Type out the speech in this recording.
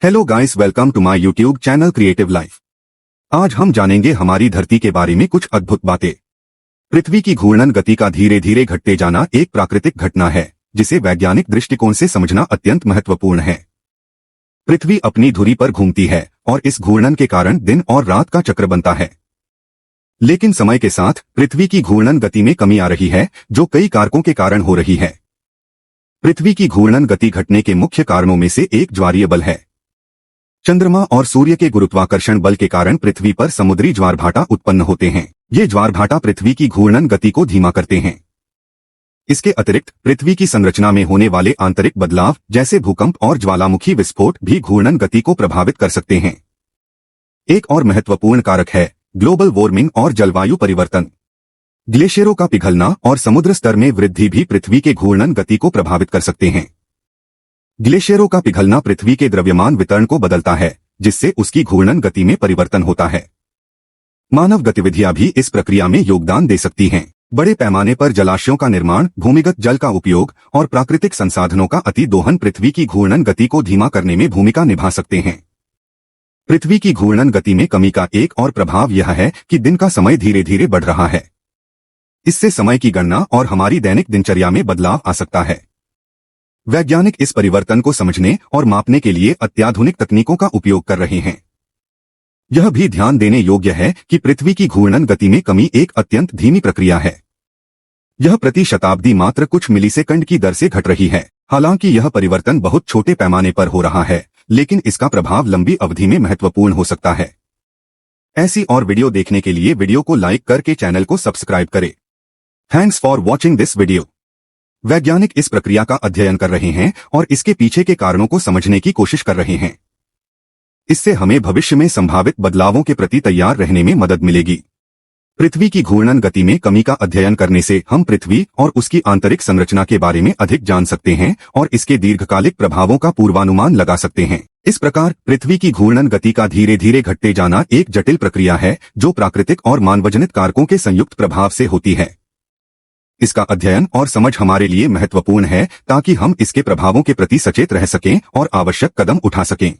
Hello guys, welcome to my YouTube channel creative life. आज हम जानेंगे हमारी धरती के बारे में कुछ अद्भुत बातें। पृथ्वी की घूर्णन गति का धीरे धीरे घटते जाना एक प्राकृतिक घटना है जिसे वैज्ञानिक दृष्टिकोण से समझना अत्यंत महत्वपूर्ण है। पृथ्वी अपनी धुरी पर घूमती है और इस घूर्णन के कारण दिन और रात का चक्र बनता है। लेकिन समय के साथ पृथ्वी की घूर्णन गति में कमी आ रही है, जो कई कारकों के कारण हो रही है। पृथ्वी की घूर्णन गति घटने के मुख्य कारणों में से एक ज्वारीय बल है। चंद्रमा और सूर्य के गुरुत्वाकर्षण बल के कारण पृथ्वी पर समुद्री ज्वारभाटा उत्पन्न होते हैं। ये ज्वारभाटा पृथ्वी की घूर्णन गति को धीमा करते हैं। इसके अतिरिक्त पृथ्वी की संरचना में होने वाले आंतरिक बदलाव जैसे भूकंप और ज्वालामुखी विस्फोट भी घूर्णन गति को प्रभावित कर सकते हैं। एक और महत्वपूर्ण कारक है ग्लोबल वार्मिंग और जलवायु परिवर्तन। ग्लेशियरों का पिघलना और समुद्र स्तर में वृद्धि भी पृथ्वी के घूर्णन गति को प्रभावित कर सकते हैं। ग्लेशियरों का पिघलना पृथ्वी के द्रव्यमान वितरण को बदलता है, जिससे उसकी घूर्णन गति में परिवर्तन होता है। मानव गतिविधियां भी इस प्रक्रिया में योगदान दे सकती हैं। बड़े पैमाने पर जलाशयों का निर्माण, भूमिगत जल का उपयोग और प्राकृतिक संसाधनों का अतिदोहन पृथ्वी की घूर्णन गति को धीमा करने में भूमिका निभा सकते हैं। पृथ्वी की घूर्णन गति में कमी का एक और प्रभाव यह है कि दिन का समय धीरे धीरे बढ़ रहा है। इससे समय की गणना और हमारी दैनिक दिनचर्या में बदलाव आ सकता है। वैज्ञानिक इस परिवर्तन को समझने और मापने के लिए अत्याधुनिक तकनीकों का उपयोग कर रहे हैं। यह भी ध्यान देने योग्य है कि पृथ्वी की घूर्णन गति में कमी एक अत्यंत धीमी प्रक्रिया है। यह प्रति शताब्दी मात्र कुछ मिलीसेकंड की दर से घट रही है। हालांकि यह परिवर्तन बहुत छोटे पैमाने पर हो रहा है, लेकिन इसका प्रभाव लंबी अवधि में महत्वपूर्ण हो सकता है। ऐसी और वीडियो देखने के लिए वीडियो को लाइक करके चैनल को सब्सक्राइब करें। Thanks for watching this video. वैज्ञानिक इस प्रक्रिया का अध्ययन कर रहे हैं और इसके पीछे के कारणों को समझने की कोशिश कर रहे हैं। इससे हमें भविष्य में संभावित बदलावों के प्रति तैयार रहने में मदद मिलेगी। पृथ्वी की घूर्णन गति में कमी का अध्ययन करने से हम पृथ्वी और उसकी आंतरिक संरचना के बारे में अधिक जान सकते हैं और इसके दीर्घकालिक प्रभावों का पूर्वानुमान लगा सकते हैं। इस प्रकार पृथ्वी की घूर्णन गति का धीरे धीरे घटते जाना एक जटिल प्रक्रिया है, जो प्राकृतिक और मानवजनित कारकों के संयुक्त प्रभाव से होती है। इसका अध्ययन और समझ हमारे लिए महत्वपूर्ण है ताकि हम इसके प्रभावों के प्रति सचेत रह सकें और आवश्यक कदम उठा सकें।